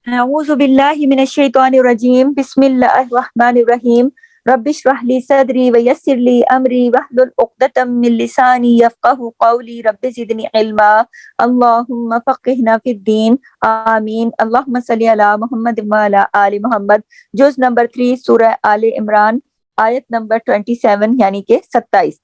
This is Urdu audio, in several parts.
أعوذ بالله من الشيطان الرجيم بسم الله الرحمن الرحيم رب اشرح لي صدري ويسر لي أمري واحلل عقدة من لساني يفقهوا قولي رب زدني علما اللهم فقهنا في الدين آمین اللهم صل علی محمد وعلی آل محمد جز نمبر 3 سورہ آل عمران آیت نمبر 27 یعنی کہ 27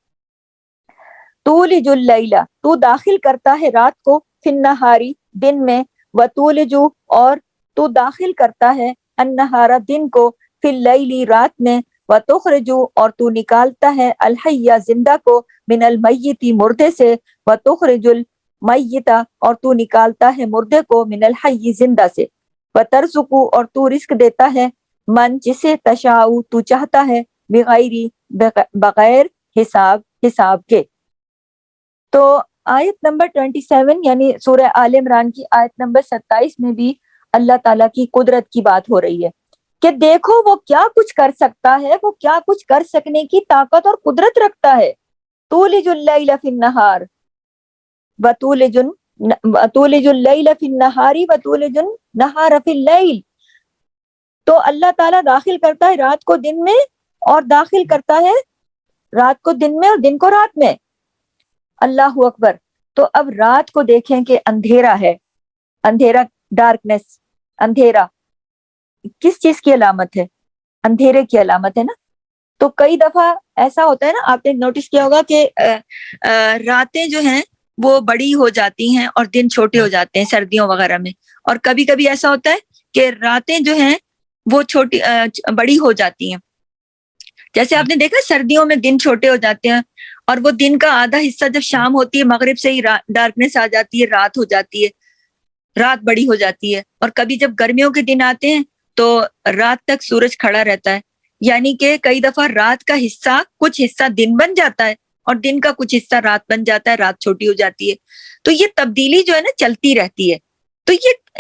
تولج اللیل تو داخل کرتا ہے رات کو فی النہاری دن میں وتولج اور تو داخل کرتا ہے النہارا دن کو فی اللیل رات میں وتخرج اور تو نکالتا ہے الحی زندہ کو من المیت مردے سے وتخرج المیت اور تو نکالتا ہے مردے کو من الحی زندہ سے وترزق اور تو رزق دیتا ہے من جسے تشاء تو چاہتا ہے بغیر حساب کے۔ تو آیت نمبر 27 یعنی سورہ آل عمران کی آیت نمبر 27 میں بھی اللہ تعالیٰ کی قدرت کی بات ہو رہی ہے کہ دیکھو وہ کیا کچھ کر سکتا ہے، وہ کیا کچھ کر سکنے کی طاقت اور قدرت رکھتا ہے۔ تولج اللیل فی النہار وتولج اللیل فی النہار وتولج النہار فی اللیل، تو اللہ تعالیٰ داخل کرتا ہے رات کو دن میں اور داخل کرتا ہے رات کو دن میں اور دن کو رات میں۔ اللہ اکبر۔ تو اب رات کو دیکھیں کہ اندھیرا ہے، اندھیرا، ڈارکنیس، اندھیرا کس چیز کی علامت ہے؟ اندھیرے کی علامت ہے نا۔ تو کئی دفعہ ایسا ہوتا ہے نا، آپ نے نوٹس کیا ہوگا کہ راتیں جو ہیں وہ بڑی ہو جاتی ہیں اور دن چھوٹے ہو جاتے ہیں سردیوں وغیرہ میں، اور کبھی کبھی ایسا ہوتا ہے کہ راتیں جو ہیں وہ چھوٹی بڑی ہو جاتی ہیں۔ جیسے آپ نے دیکھا سردیوں میں دن چھوٹے ہو جاتے ہیں اور وہ دن کا آدھا حصہ جب شام ہوتی ہے مغرب سے ہی ڈارکنیس آ جاتی ہے، رات ہو جاتی ہے، رات بڑی ہو جاتی ہے۔ اور کبھی جب گرمیوں کے دن آتے ہیں تو رات تک سورج کھڑا رہتا ہے، یعنی کہ کئی دفعہ رات کا حصہ کچھ حصہ دن بن جاتا ہے اور دن کا کچھ حصہ رات بن جاتا ہے، رات چھوٹی ہو جاتی ہے۔ تو یہ تبدیلی جو ہے نا چلتی رہتی ہے۔ تو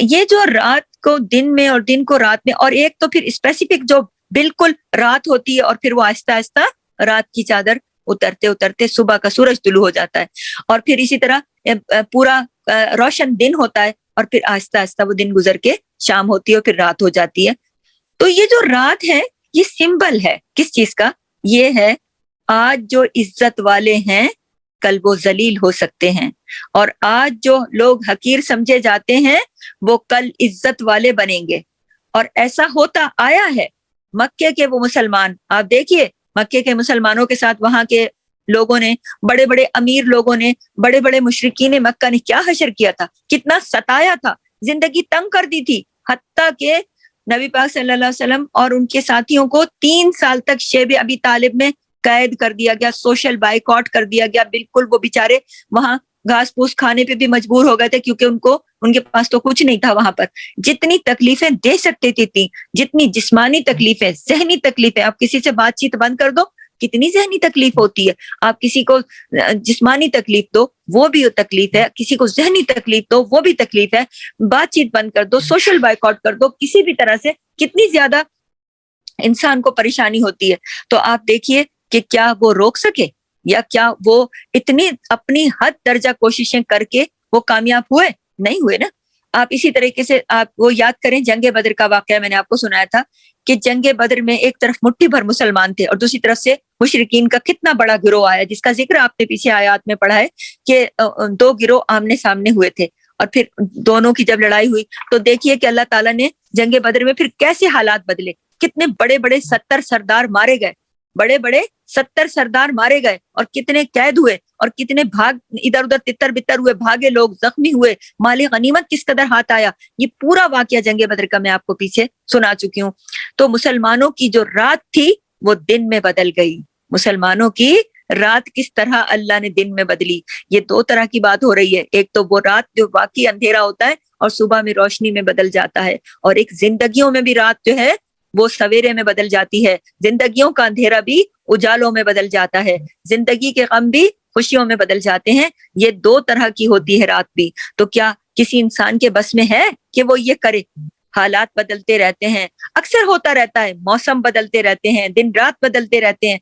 یہ جو رات کو دن میں اور دن کو رات میں، اور ایک تو پھر اسپیسیفک جو بالکل رات ہوتی ہے اور پھر وہ آہستہ آہستہ رات کی چادر اترتے اترتے صبح کا سورج طلوع ہو جاتا ہے، اور پھر اسی طرح پورا روشن دن ہوتا ہے اور پھر آہستہ آہستہ وہ دن گزر کے شام ہوتی ہے اور پھر رات ہو جاتی ہے۔ تو یہ جو رات ہے یہ سمبل ہے کس چیز کا؟ یہ ہے آج جو عزت والے ہیں کل وہ ذلیل ہو سکتے ہیں، اور آج جو لوگ حقیر سمجھے جاتے ہیں وہ کل عزت والے بنیں گے۔ اور ایسا ہوتا آیا ہے۔ مکے کے وہ مسلمان، آپ دیکھیے مکے کے مسلمانوں کے ساتھ وہاں کے لوگوں نے، بڑے بڑے امیر لوگوں نے، بڑے بڑے مشرکین مکہ نے کیا حشر کیا تھا، کتنا ستایا تھا، زندگی تنگ کر دی تھی، حتیٰ کہ نبی پاک صلی اللہ علیہ وسلم اور ان کے ساتھیوں کو 3 سال تک شیب ابی طالب میں قید کر دیا گیا، سوشل بائیکاٹ کر دیا گیا، بالکل وہ بیچارے وہاں گھاس پھوس کھانے پہ بھی مجبور ہو گئے تھے، کیونکہ ان کے پاس تو کچھ نہیں تھا وہاں پر۔ جتنی تکلیفیں دے سکتے تھے، جتنی جسمانی تکلیفیں، ذہنی تکلیفیں، آپ کسی سے بات چیت بند کر دو کتنی ذہنی تکلیف ہوتی ہے، آپ کسی کو جسمانی تکلیف دو وہ بھی تکلیف ہے، کسی کو ذہنی تکلیف دو وہ بھی تکلیف ہے، بات چیت بند کر دو، سوشل بائیکاٹ کر دو، کسی بھی طرح سے کتنی زیادہ انسان کو پریشانی ہوتی ہے۔ تو آپ دیکھیے کہ کیا وہ روک سکے، یا کیا وہ اتنی اپنی حد درجہ کوششیں کر کے وہ کامیاب ہوئے؟ نہیں ہوئے نا۔ آپ اسی طریقے سے آپ وہ یاد کریں جنگ بدر کا واقعہ، میں نے آپ کو سنایا تھا کہ جنگ بدر میں ایک طرف مٹھی بھر مسلمان تھے اور دوسری طرف سے مشرکین کا کتنا بڑا گروہ آیا، جس کا ذکر آپ نے پیچھے آیات میں پڑھا ہے کہ 2 گروہ آمنے سامنے ہوئے تھے، اور پھر دونوں کی جب لڑائی ہوئی تو دیکھیے کہ اللہ تعالیٰ نے جنگ بدر میں پھر کیسے حالات بدلے، کتنے بڑے بڑے 70 سردار مارے گئے، بڑے بڑے 70 سردار مارے گئے، اور کتنے قید ہوئے، اور کتنے بھاگ ادھر ادھر تتر بتر ہوئے، بھاگے لوگ، زخمی ہوئے، مال غنیمت کس قدر ہاتھ آیا، یہ پورا واقعہ جنگ بدر کا میں آپ کو پیچھے سنا چکی ہوں۔ تو مسلمانوں کی جو رات تھی وہ دن میں بدل گئی، مسلمانوں کی رات کس طرح اللہ نے دن میں بدلی۔ یہ 2 طرح کی بات ہو رہی ہے، ایک تو وہ رات جو واقعی اندھیرا ہوتا ہے اور صبح میں روشنی میں بدل جاتا ہے، اور ایک زندگیوں میں بھی رات جو ہے وہ سویرے میں بدل جاتی ہے، زندگیوں کا اندھیرا بھی اجالوں میں بدل جاتا ہے، زندگی کے غم بھی خوشیوں میں بدل جاتے ہیں۔ یہ 2 طرح کی ہوتی ہے رات بھی۔ تو کیا کسی انسان کے بس میں ہے کہ وہ یہ کرے؟ حالات بدلتے رہتے ہیں، اکثر ہوتا رہتا ہے، موسم بدلتے رہتے ہیں، دن رات بدلتے رہتے ہیں،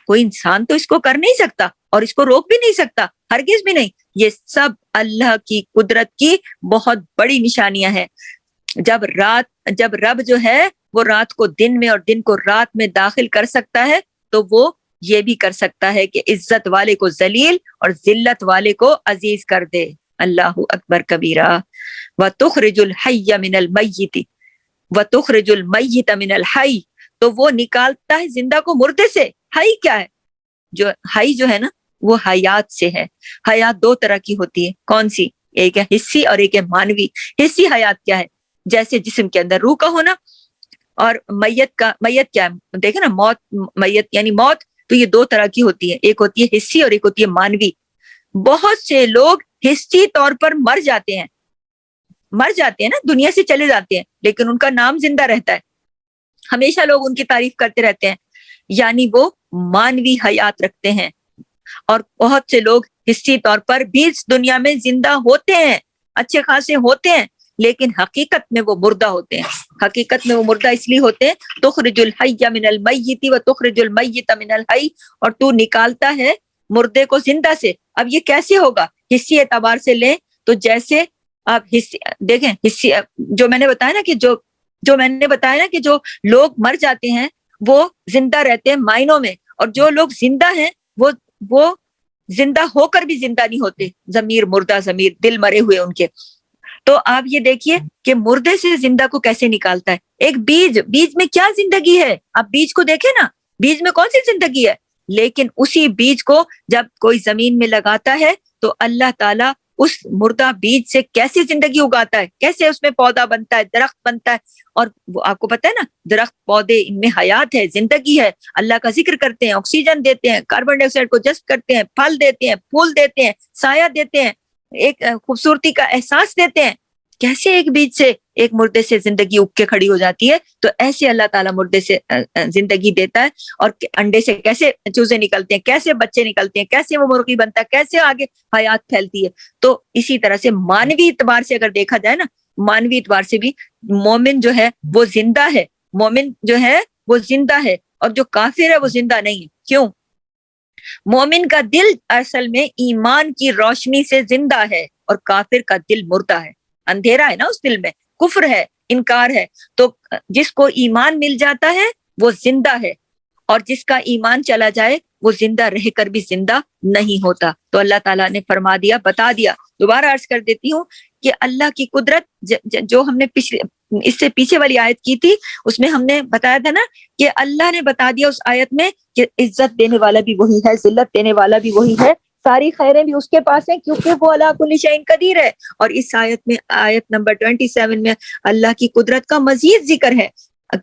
کوئی انسان تو اس کو کر نہیں سکتا اور اس کو روک بھی نہیں سکتا، ہرگز بھی نہیں۔ یہ سب اللہ کی قدرت کی بہت بڑی نشانیاں ہیں۔ جب رب جو ہے وہ رات کو دن میں اور دن کو رات میں داخل کر سکتا ہے تو وہ یہ بھی کر سکتا ہے کہ عزت والے کو ذلیل اور ذلت والے کو عزیز کر دے. اللہ اکبر کبیرہ. وَتُخْرِجُ الْحَيَّ مِنَ الْمَيِّتِ وَتُخْرِجُ الْمَيِّتَ مِنَ الْحَيِّ, تو وہ نکالتا ہے زندہ کو مردے سے. حی کیا ہے؟ حی جو ہے نا وہ حیات سے ہے. حیات دو طرح کی ہوتی ہے. کون سی؟ ایک ہے حسی اور ایک ہے مانوی. حسی حیات کیا ہے؟ جیسے جسم کے اندر روح کا ہونا. اور میت کیا ہے؟ دیکھیں نا, میت یعنی موت, تو یہ دو طرح کی ہوتی ہے. ایک ہوتی ہے حسی اور ایک ہوتی ہے مانوی. بہت سے لوگ حسی طور پر مر جاتے ہیں نا, دنیا سے چلے جاتے ہیں, لیکن ان کا نام زندہ رہتا ہے. ہمیشہ لوگ ان کی تعریف کرتے رہتے ہیں, یعنی وہ مانوی حیات رکھتے ہیں. اور بہت سے لوگ حسی طور پر بھی اس دنیا میں زندہ ہوتے ہیں, اچھے خاصے ہوتے ہیں, لیکن حقیقت میں وہ مردہ ہوتے ہیں. حقیقت میں وہ مردہ اس لیے ہوتے ہیں, تخرج الحی من المیت و تخرج المیت من الحی, اور تو نکالتا ہے مردے کو زندہ سے. اب یہ کیسے ہوگا؟ حسی اعتبار سے لیں تو جیسے آپ دیکھیں, حسی جو میں نے بتایا نا کہ جو لوگ مر جاتے ہیں وہ زندہ رہتے ہیں معنوں میں, اور جو لوگ زندہ ہیں وہ زندہ ہو کر بھی زندہ نہیں ہوتے. ضمیر مردہ, ضمیر دل مرے ہوئے ان کے. تو آپ یہ دیکھیے کہ مردے سے زندہ کو کیسے نکالتا ہے. ایک بیج میں کیا زندگی ہے؟ آپ بیج کو دیکھیں نا, بیج میں کون سی زندگی ہے؟ لیکن اسی بیج کو جب کوئی زمین میں لگاتا ہے تو اللہ تعالیٰ اس مردہ بیج سے کیسے زندگی اگاتا ہے, کیسے اس میں پودا بنتا ہے, درخت بنتا ہے. اور وہ آپ کو پتا ہے نا, درخت پودے ان میں حیات ہے, زندگی ہے. اللہ کا ذکر کرتے ہیں, آکسیجن دیتے ہیں, کاربن ڈائی آکسائڈ کو جذب کرتے ہیں, پھل دیتے ہیں, پھول دیتے ہیں, سایہ دیتے ہیں, ایک خوبصورتی کا احساس دیتے ہیں. کیسے ایک بیج سے ایک مردے سے زندگی اگ کے کھڑی ہو جاتی ہے؟ تو ایسے اللہ تعالیٰ مردے سے زندگی دیتا ہے. اور انڈے سے کیسے چوزے نکلتے ہیں, کیسے بچے نکلتے ہیں, کیسے وہ مرغی بنتا ہے, کیسے آگے حیات پھیلتی ہے. تو اسی طرح سے مانوی اعتبار سے اگر دیکھا جائے نا, مانوی اعتبار سے بھی مومن جو ہے وہ زندہ ہے. مومن جو ہے وہ زندہ ہے, اور جو کافر ہے وہ زندہ نہیں ہے. کیوں؟ مومن کا دل اصل میں ایمان کی روشنی سے زندہ ہے, اور کافر کا دل مردہ ہے, اندھیرا ہے نا اس دل میں, کفر ہے, انکار ہے. تو جس کو ایمان مل جاتا ہے وہ زندہ ہے, اور جس کا ایمان چلا جائے وہ زندہ رہ کر بھی زندہ نہیں ہوتا. تو اللہ تعالیٰ نے فرما دیا, بتا دیا. دوبارہ عرض کر دیتی ہوں کہ اللہ کی قدرت جو ہم نے اس سے پیچھے والی آیت کی تھی, اس میں ہم نے بتایا تھا نا کہ اللہ نے بتا دیا اس آیت میں کہ عزت دینے والا بھی وہی ہے, ذلت دینے والا بھی وہی ہے, ساری خیریں بھی اس کے پاس ہیں, کیونکہ وہ علی کل شیء قدیر ہے. اور اس آیت میں, آیت نمبر 27 میں اللہ کی قدرت کا مزید ذکر ہے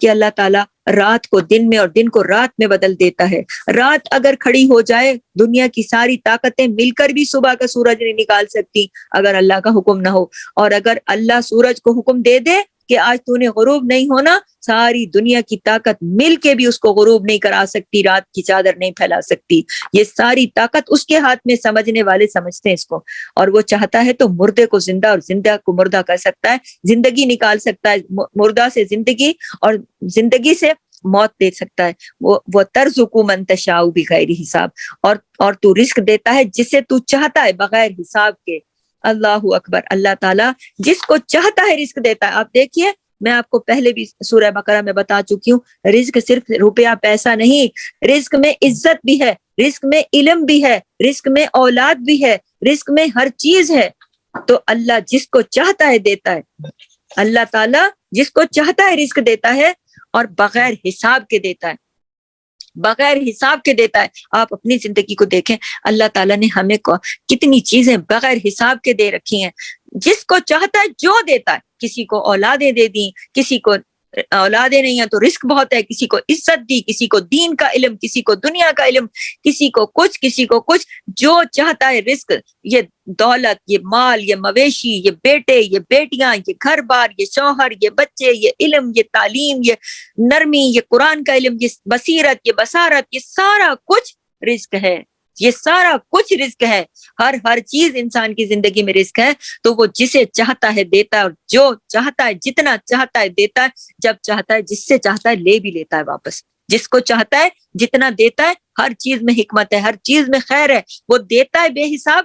کہ اللہ تعالیٰ رات کو دن میں اور دن کو رات میں بدل دیتا ہے. رات اگر کھڑی ہو جائے, دنیا کی ساری طاقتیں مل کر بھی صبح کا سورج نہیں نکال سکتی اگر اللہ کا حکم نہ ہو. اور اگر اللہ سورج کو حکم دے دے کہ آج تو نے غروب نہیں ہونا, ساری دنیا کی طاقت مل کے بھی اس کو غروب نہیں کرا سکتی, رات کی چادر نہیں پھیلا سکتی. یہ ساری طاقت اس کے ہاتھ میں, سمجھنے والے سمجھتے ہیں اس کو. اور وہ چاہتا ہے تو مردے کو زندہ اور زندہ کو مردہ کر سکتا ہے, زندگی نکال سکتا ہے, مردہ سے زندگی اور زندگی سے موت دے سکتا ہے. وہ ترزق من تشاء بغیر حساب, اور تو رزق دیتا ہے جسے تو چاہتا ہے بغیر حساب کے. اللہ اکبر. اللہ تعالیٰ جس کو چاہتا ہے رزق دیتا ہے. آپ دیکھیے, میں آپ کو پہلے بھی سورہ بقرہ میں بتا چکی ہوں, رزق صرف روپیہ پیسہ نہیں, رزق میں عزت بھی ہے, رزق میں علم بھی ہے, رزق میں اولاد بھی ہے, رزق میں ہر چیز ہے. تو اللہ جس کو چاہتا ہے دیتا ہے. اللہ تعالیٰ جس کو چاہتا ہے رزق دیتا ہے, اور بغیر حساب کے دیتا ہے, بغیر حساب کے دیتا ہے. آپ اپنی زندگی کو دیکھیں, اللہ تعالیٰ نے ہمیں کتنی چیزیں بغیر حساب کے دے رکھی ہیں. جس کو چاہتا ہے جو دیتا ہے. کسی کو اولادیں دے دی, کسی کو اولادیں نہیں ہیں تو رزق بہت ہے, کسی کو عزت دی, کسی کو دین کا علم, کسی کو دنیا کا علم, کسی کو کچھ, کسی کو کچھ. جو چاہتا ہے رزق, یہ دولت, یہ مال, یہ مویشی, یہ بیٹے, یہ بیٹیاں, یہ گھر بار, یہ شوہر, یہ بچے, یہ علم, یہ تعلیم, یہ نرمی, یہ قرآن کا علم, یہ بصیرت, یہ بصارت, یہ سارا کچھ رزق ہے. یہ سارا کچھ رزق ہے. ہر چیز انسان کی زندگی میں رزق ہے. تو وہ جسے چاہتا ہے دیتا ہے, اور جو چاہتا ہے جتنا چاہتا ہے دیتا ہے, جب چاہتا ہے جس سے چاہتا ہے لے بھی لیتا ہے واپس. جس کو چاہتا ہے جتنا دیتا ہے. ہر چیز میں حکمت ہے, ہر چیز میں خیر ہے. وہ دیتا ہے بے حساب,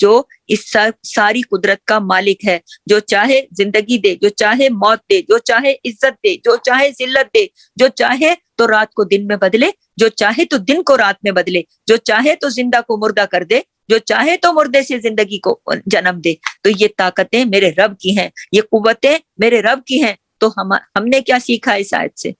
جو اس ساری قدرت کا مالک ہے، جو چاہے زندگی دے، جو چاہے موت دے، جو چاہے عزت دے، جو چاہے ذلت دے، جو چاہے تو رات کو دن میں بدلے، جو چاہے تو دن کو رات میں بدلے، جو چاہے تو زندہ کو مردہ کر دے، جو چاہے تو مردے سے زندگی کو جنم دے۔ تو یہ طاقتیں میرے رب کی ہیں، یہ قوتیں میرے رب کی ہیں۔ تو ہم نے کیا سیکھا اس آیت سے؟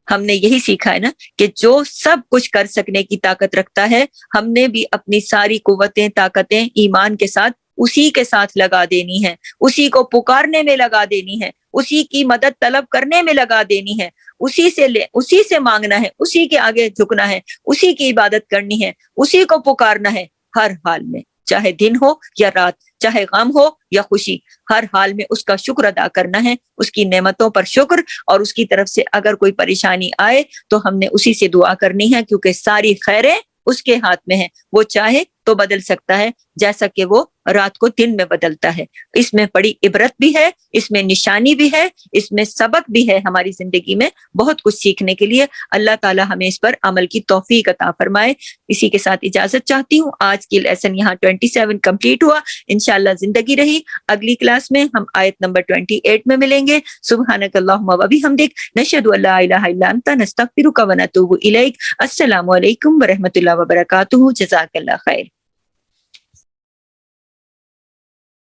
ہم نے یہی سیکھا ہے نا کہ جو سب کچھ کر سکنے کی طاقت رکھتا ہے، ہم نے بھی اپنی ساری قوتیں طاقتیں ایمان کے ساتھ اسی کے ساتھ لگا دینی ہے، اسی کو پکارنے میں لگا دینی ہے، اسی کی مدد طلب کرنے میں لگا دینی ہے، اسی سے مانگنا ہے، اسی کے آگے جھکنا ہے، اسی کی عبادت کرنی ہے، اسی کو پکارنا ہے ہر حال میں، چاہے دن ہو یا رات، چاہے غم ہو یا خوشی، ہر حال میں اس کا شکر ادا کرنا ہے، اس کی نعمتوں پر شکر، اور اس کی طرف سے اگر کوئی پریشانی آئے تو ہم نے اسی سے دعا کرنی ہے، کیونکہ ساری خیریں اس کے ہاتھ میں ہیں، وہ چاہے تو بدل سکتا ہے جیسا کہ وہ رات کو دن میں بدلتا ہے۔ اس میں بڑی عبرت بھی ہے، اس میں نشانی بھی ہے، اس میں سبق بھی ہے، ہماری زندگی میں بہت کچھ سیکھنے کے لیے۔ اللہ تعالی ہمیں اس پر عمل کی توفیق عطا فرمائے۔ اسی کے ساتھ اجازت چاہتی ہوں، آج کی لیسن یہاں 27 کمپلیٹ ہوا۔ انشاءاللہ زندگی رہی اگلی کلاس میں ہم آیت نمبر 28 میں ملیں گے۔ سبحانک اللہم و بحمدک، نشہد ان لا الہ الا انت، نستغفرک و نتوب الیک۔ السلام علیکم ورحمۃ اللہ وبرکاتہ۔ جزاک اللہ خیر۔